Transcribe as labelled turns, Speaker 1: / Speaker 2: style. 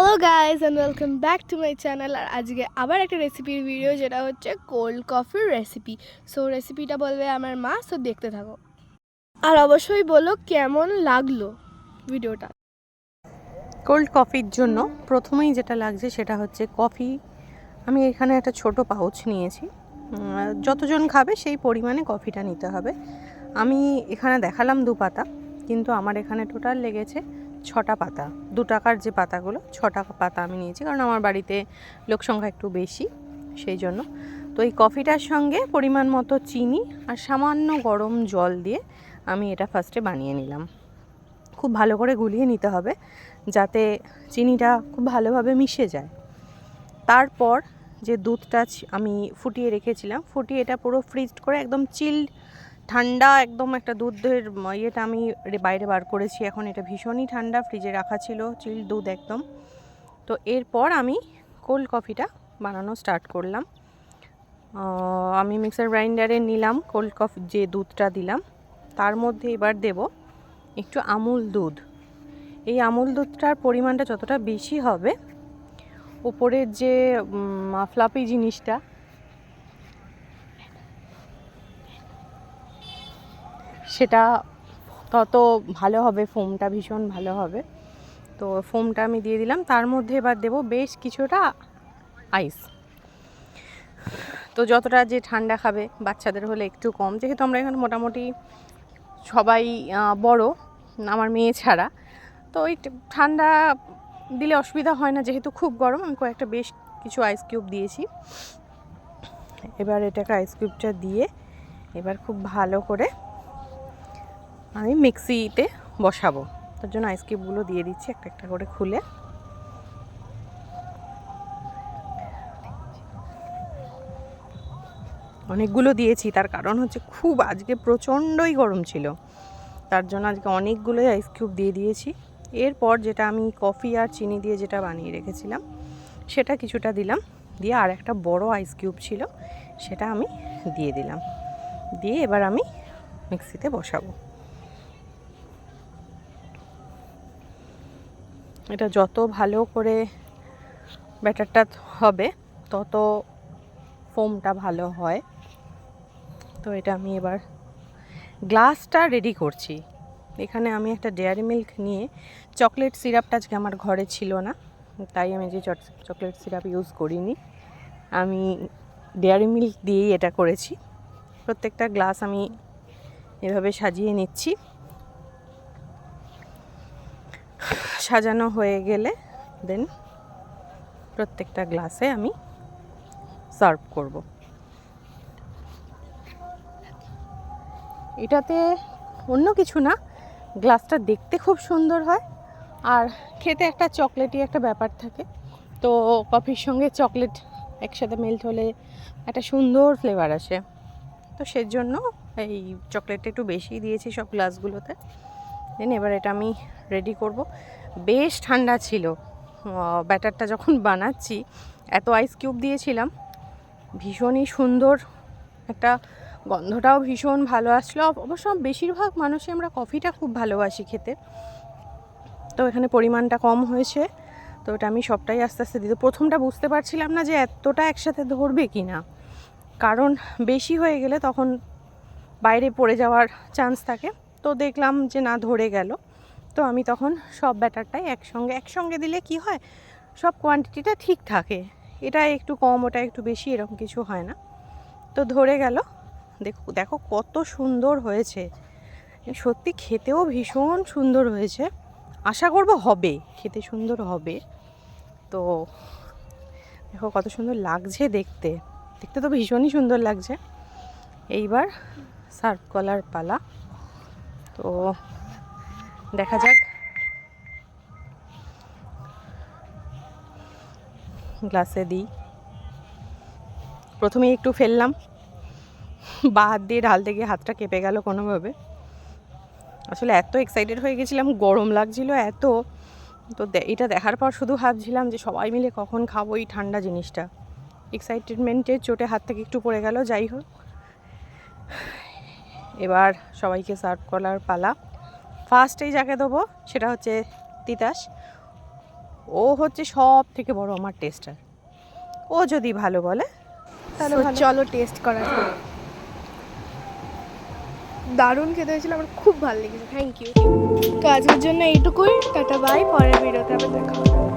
Speaker 1: Hello guys and welcome back to my channel. আর আজকে আবার একটা রেসিপির ভিডিও, যেটা হচ্ছে কোল্ড কফির রেসিপি। সো রেসিপিটা বলবে আমার মা, সো দেখতে থাকো আর অবশ্যই বলো কেমন লাগলো ভিডিওটা।
Speaker 2: কোল্ড কফির জন্য প্রথমেই যেটা লাগছে সেটা হচ্ছে কফি। আমি এখানে একটা ছোট পাউচ নিয়েছি। যতজন খাবে সেই পরিমাণে কফিটা নিতে হবে। আমি এখানে দেখালাম 2 পাতা, কিন্তু আমার এখানে টোটাল লেগেছে 6টা পাতা। 2 টাকার যে পাতাগুলো, 6টা পাতা আমি নিয়েছি, কারণ আমার বাড়িতে লোক সংখ্যা একটু বেশি, সেই জন্য। তো এই কফিটার সঙ্গে পরিমাণ মতো চিনি আর সামান্য গরম জল দিয়ে আমি এটা ফার্স্টে বানিয়ে নিলাম। খুব ভালো করে গুলিয়ে নিতে হবে যাতে চিনিটা খুব ভালোভাবে মিশে যায়। তারপর যে দুধটা আমি ফুটিয়ে রেখেছিলাম, ফুটিয়ে এটা পুরো ফ্রিজ করে একদম চিল্ড ঠান্ডা একদম একটা দুধের ইয়েটা আমি বাইরে বার করেছি। এখন এটা ভীষণই ঠান্ডা, ফ্রিজে রাখা ছিল চিল্ড দুধ একদম। তো এরপর আমি কোল্ড কফিটা বানানো স্টার্ট করলাম। আমি মিক্সার গ্রাইন্ডারে নিলাম কোল্ড কফি, যে দুধটা দিলাম তার মধ্যে এবার দেব একটু আমুল দুধ। এই আমুল দুধটার পরিমাণটা যতটা বেশি হবে, উপরের যে ফ্লাফি জিনিসটা সেটা তত ভালো হবে, ফোমটা ভীষণ ভালো হবে। তো ফোমটা আমি দিয়ে দিলাম। তার মধ্যে এবার দেব বেশ কিছুটা আইস। তো যতটা যে ঠান্ডা খাবে, বাচ্চাদের হলে একটু কম, যেহেতু আমরা এখানে মোটামুটি সবাই বড়, আমার মেয়ে ছাড়া, তো ওই ঠান্ডা দিলে অসুবিধা হয় না। যেহেতু খুব গরম, আমি কয়েকটা বেশ কিছু আইস কিউব দিয়েছি। এবার এটাকে আইস কিউবটা দিয়ে এবার খুব ভালো করে আমি মিক্সিতে বসাবো। তার জন্য আইস কিউবগুলো দিয়ে দিচ্ছি একটা একটা করে খুলে। অনেকগুলো দিয়েছি, তার কারণ হচ্ছে খুব আজকে প্রচণ্ডই গরম ছিল, তার জন্য আজকে অনেকগুলোই আইস কিউব দিয়ে দিয়েছি। এরপর যেটা আমি কফি আর চিনি দিয়ে যেটা বানিয়ে রেখেছিলাম সেটা কিছুটা দিলাম, দিয়ে আর একটা বড় আইস কিউব ছিল সেটা আমি দিয়ে দিলাম, দিয়ে এবার আমি মিক্সিতে বসাবো। এটা যত ভালো করে ব্যাটারটা হবে তত ফোমটা ভালো হয়। তো এটা আমি এবার গ্লাসটা রেডি করছি। এখানে আমি একটা ডেয়ারি মিল্ক নিয়ে, চকলেট সিরাপটা আজকে আমার ঘরে ছিল না, তাই আমি যে চকলেট সিরাপ ইউজ করিনি, আমি ডেয়ারি মিল্ক দিয়েই এটা করেছি। প্রত্যেকটা গ্লাস আমি এভাবে সাজিয়ে নিচ্ছি। সাজানো হয়ে গেলে দেন প্রত্যেকটা গ্লাসে আমি সার্ভ করব। এটাতে অন্য কিছু না, গ্লাসটা দেখতে খুব সুন্দর হয় আর খেতে একটা চকলেটি একটা ব্যাপার থাকে। তো কফির সঙ্গে চকলেট একসাথে মেল্ট হলে একটা সুন্দর ফ্লেভার আসে। তো সেজন্য এই চকলেটটা একটু বেশি দিয়েছি সব গ্লাসগুলোতে। দেন এবার এটা আমি রেডি করব। বেশ ঠান্ডা ছিল ব্যাটারটা যখন বানাচ্ছি, এত আইস কিউব দিয়েছিলাম, ভীষণই সুন্দর একটা গন্ধটাও ভীষণ ভালো আসলো। অবশ্য বেশিরভাগ মানুষই আমরা কফিটা খুব ভালোবাসি খেতে, তো এখানে পরিমাণটা কম হয়েছে, তো ওটা আমি সবটাই আস্তে আস্তে দিতে। প্রথমটা বুঝতে পারছিলাম না যে এতটা একসাথে ধরবে কি না, কারণ বেশি হয়ে গেলে তখন বাইরে পড়ে যাওয়ার চান্স থাকে। তো দেখলাম যে না, ধরে গেল। তো আমি তখন সব ব্যাটারটাই একসঙ্গে দিলে কি হয়, সব কোয়ান্টিটিটা ঠিক থাকে, এটা একটু কম ওটা একটু বেশি এরকম কিছু হয় না। তো ধরে গেল। দেখো কত সুন্দর হয়েছে, সত্যি খেতেও ভীষণ সুন্দর হয়েছে। আশা করব হবে, খেতে সুন্দর হবে। তো দেখো কত সুন্দর লাগছে দেখতে, দেখতে তো ভীষণই সুন্দর লাগছে। এইবার সার্ভ করার পালা, তো দেখা যাক। গ্লাসে দিই, প্রথমে একটু ফেললাম, বা হাত দিয়ে ঢালতে গিয়ে হাতটা কেঁপে গেল কোনোভাবে। আসলে এত এক্সাইটেড হয়ে গেছিলাম, গরম লাগছিল এত। তো এটা দেখার পর শুধু ভাবছিলাম যে সবাই মিলে কখন খাবো এই ঠান্ডা জিনিসটা। এক্সাইটমেন্টের চোটে হাত থেকে একটু পড়ে গেল, যাই হোক। এবার সবাইকে সার্ভ করার পালা। ফার্স্টেই যাকে দেবো সেটা হচ্ছে তিতাস। ও হচ্ছে সব থেকে বড় আমার টেস্টার। ও যদি ভালো বলে তাহলে
Speaker 1: So,
Speaker 2: ভালো।
Speaker 1: চলো টেস্ট করা যাক। দারুণ খেতে হয়েছিল, আমার খুব ভালো লেগেছে, থ্যাংক ইউ। তো আজকের জন্য এইটুকুই, টাটা বাই, পরের ভিডিওতে আবার দেখা হবে।